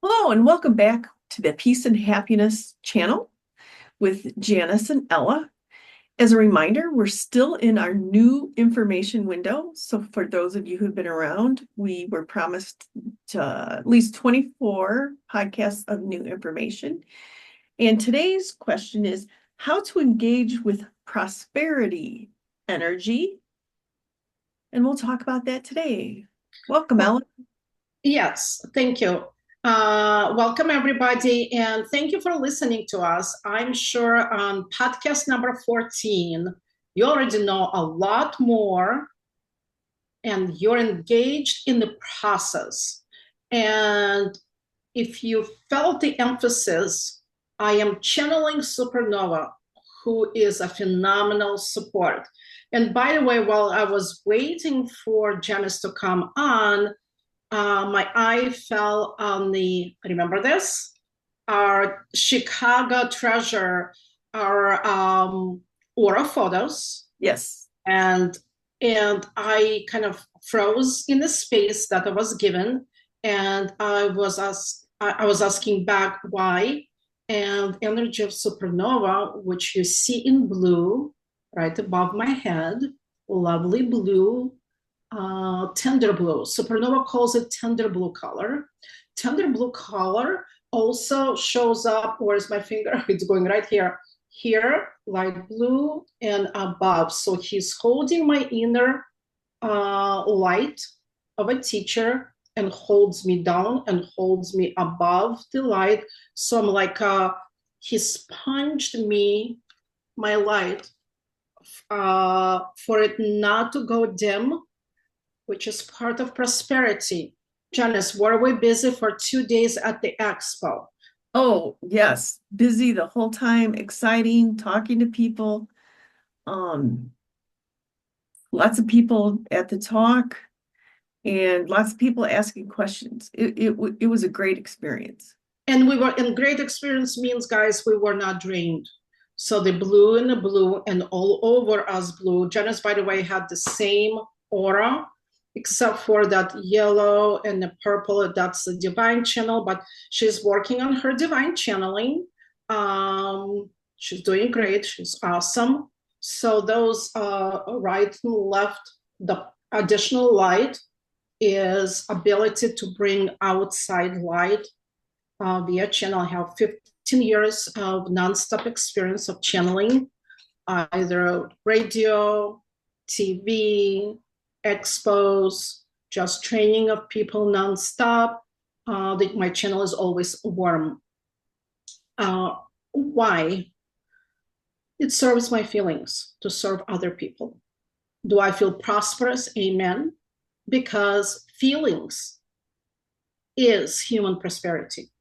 Hello, and welcome back to the Peace and Happiness channel with Janice and Ella. As a reminder, we're still in our new information window. So, for those of you who've been around, we were promised at least 24 podcasts of new information. And today's question is how to engage with prosperity energy. And we'll talk about that today. Welcome, Well, Ella. yes, thank you. Welcome, everybody, and thank you for listening to us. I'm sure on podcast number 14, you already know a lot more and you're engaged in the process. And if you felt the emphasis, I am channeling Supernova, who is a phenomenal support. And by the way, while I was waiting for Janice to come on, my eye fell on remember this? Our Chicago treasure, our aura photos. Yes. And I kind of froze in the space that I was given. And I was asking back why. And energy of supernova, which you see in blue, right above my head, lovely blue, tender blue. Supernova calls it tender blue color. Tender blue color also shows up, where's my finger? It's going right here. Here, light blue and above. So he's holding my inner light of a teacher and holds me down and holds me above the light. So I'm like, he sponged me, my light, for it not to go dim, which is part of prosperity. Janice, were we busy for 2 days at the expo? Oh, yes. Busy the whole time, exciting, talking to people. Um, Lots of people at the talk and lots of people asking questions. It was a great experience. And we were in great experience means, guys, we were not drained. So the blue and all over us blue. Janice, by the way, had the same aura, except for that yellow and the purple. That's the divine channel, but she's working on her divine channeling. She's doing great. She's awesome. So those right and left, the additional light is ability to bring outside light via channel. I have 15 years of nonstop experience of channeling, either radio, TV, expos, just training of people nonstop. My channel is always warm. Why? It serves my feelings to serve other people. Do I feel prosperous? Amen. Because feelings is human prosperity.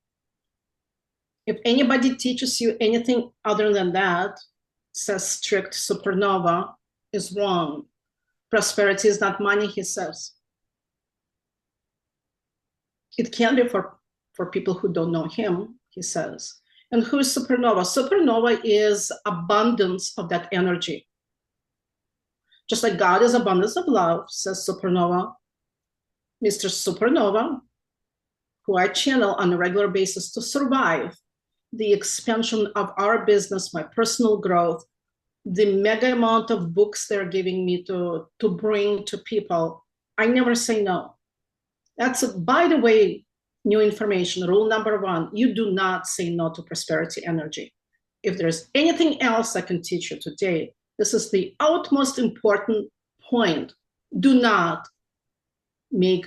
If anybody teaches you anything other than that, says strict supernova, is wrong. Prosperity is not money, he says. It can be for people who don't know him, he says. And who is supernova? Supernova is abundance of that energy. Just like God is abundance of love, says supernova. Mr. Supernova, who I channel on a regular basis to survive the expansion of our business, my personal growth, the mega amount of books they're giving me to bring to people, I never say no. That's, by the way, new information. Rule number one, you do not say no to prosperity energy. If there's anything else I can teach you today, this is the utmost important point. Do not make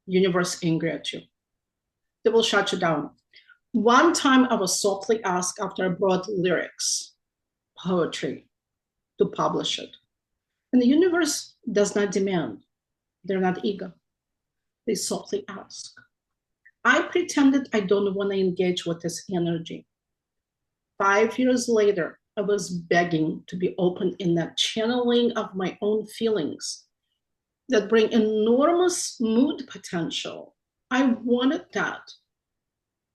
universe angry at you. They will shut you down. One time I was softly asked after I brought lyrics, poetry, to publish it. And the universe does not demand. They're not ego. They softly ask. I pretended I don't want to engage with this energy. 5 years later, I was begging to be open in that channeling of my own feelings that bring enormous mood potential. I wanted that.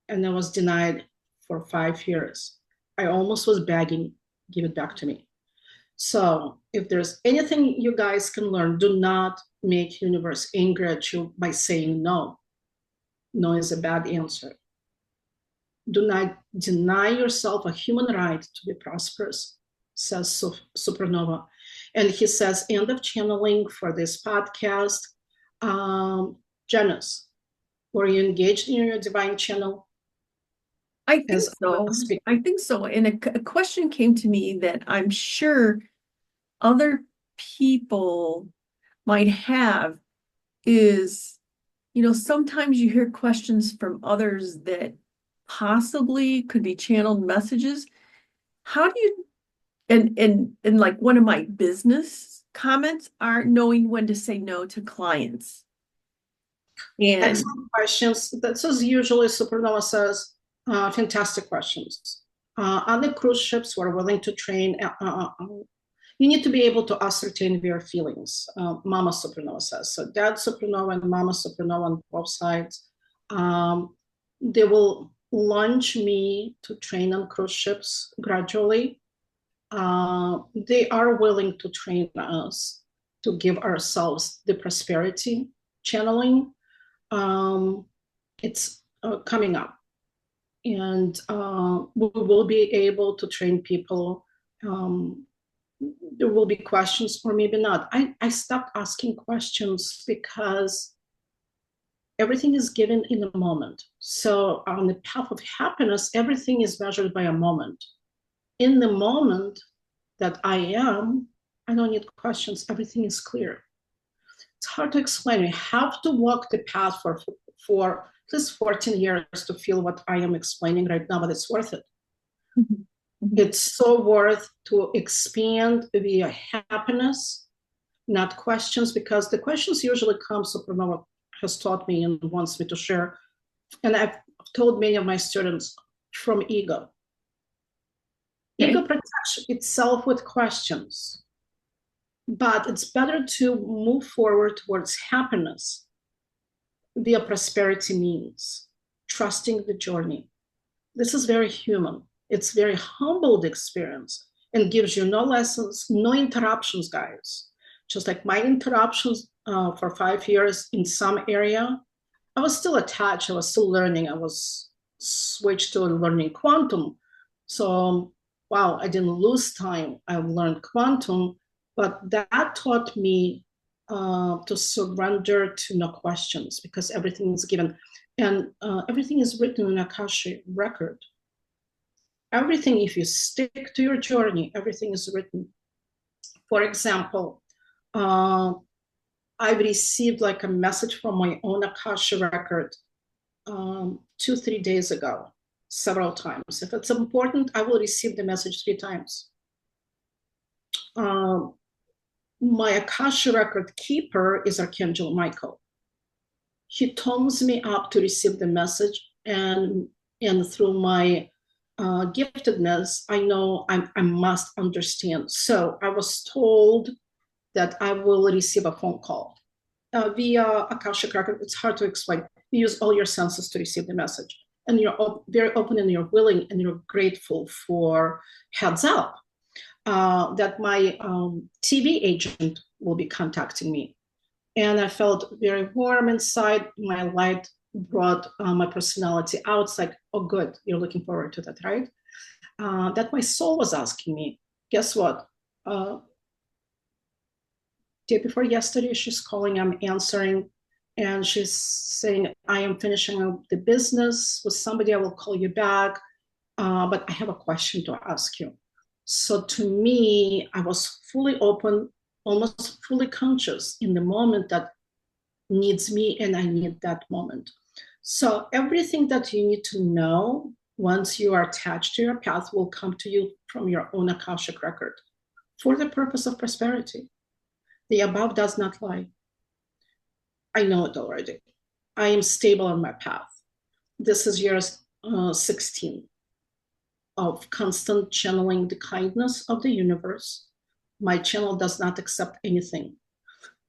And I was denied for 5 years. I almost was begging, give it back to me. So if there's anything you guys can learn, do not make universe angry at you by saying no. No is a bad answer. Do not deny yourself a human right to be prosperous, says Supernova. And he says, end of channeling for this podcast. Janice, were you engaged in your divine channel? I think so. I think so. And a question came to me that I'm sure other people might have is, sometimes you hear questions from others that possibly could be channeled messages. How do you, and like one of my business comments are knowing when to say no to clients. And excellent questions. That's as usually Supernova says, fantastic questions. On the cruise ships, we're willing to train. You need to be able to ascertain your feelings, Mama Supernova says. So Dad Supernova and Mama Supernova on both sides. They will launch me to train on cruise ships gradually. They are willing to train us to give ourselves the prosperity channeling. It's coming up. And we will be able to train people. There will be questions or maybe not. I stopped asking questions because everything is given in a moment. So on the path of happiness, everything is measured by a moment. In the moment that I am, I don't need questions. Everything is clear. It's hard to explain. You have to walk the path for at least 14 years to feel what I am explaining right now, but it's worth it. Mm-hmm. It's so worth to expand via happiness, not questions, because the questions usually come, Supernova has taught me and wants me to share, and I've told many of my students, from ego. Okay. Ego protects itself with questions, but it's better to move forward towards happiness via prosperity means, trusting the journey. This is very human. It's very humbled experience and gives you no lessons, no interruptions, guys. Just like my interruptions for 5 years in some area, I was still attached. I was still learning. I was switched to learning quantum. So, wow, I didn't lose time. I learned quantum, but that taught me to surrender to no questions because everything is given. And everything is written in Akashic record. Everything, if you stick to your journey, everything is written. For example, I've received like a message from my own Akasha record 2-3 days ago, several times. If it's important, I will receive the message 3 times. My Akasha record keeper is Archangel Michael. He tones me up to receive the message, and through my giftedness, I know I must understand. So I was told that I will receive a phone call via Akashic record. It's hard to explain. You use all your senses to receive the message, and you're very open and you're willing and you're grateful for heads up that my TV agent will be contacting me. And I felt very warm inside. My light brought my personality out. It's like, oh, good, you're looking forward to that, right? That my soul was asking me. Guess what? Day before yesterday, she's calling, I'm answering, and she's saying, I am finishing up the business with somebody, I will call you back, but I have a question to ask you. So to me, I was fully open, almost fully conscious in the moment that needs me, and I need that moment. So everything that you need to know once you are attached to your path will come to you from your own Akashic record for the purpose of prosperity. The above does not lie. I know it already. I am stable on my path. This is year 16 of constant channeling the kindness of the universe. My channel does not accept anything.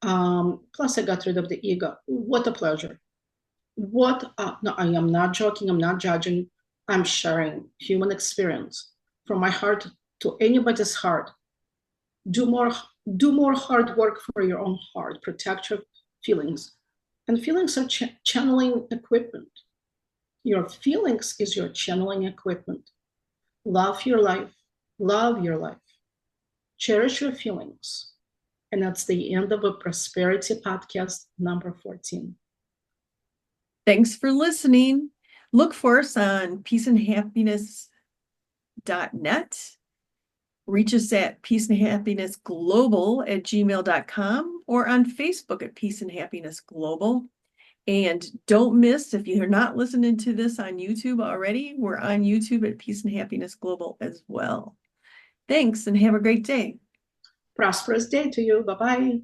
Plus, I got rid of the ego. What a pleasure. No, I am not joking. I'm not judging. I'm sharing human experience from my heart to anybody's heart. Do more hard work for your own heart. Protect your feelings. And feelings are channeling equipment. Your feelings is your channeling equipment. Love your life. Love your life. Cherish your feelings. And that's the end of a Prosperity Podcast number 14. Thanks for listening. Look for us on peaceandhappiness.net. Reach us at peaceandhappinessglobal@gmail.com or on Facebook at Peace and Happiness Global. And don't miss, if you're not listening to this on YouTube already, we're on YouTube at Peace and Happiness Global as well. Thanks and have a great day. Prosperous day to you. Bye-bye.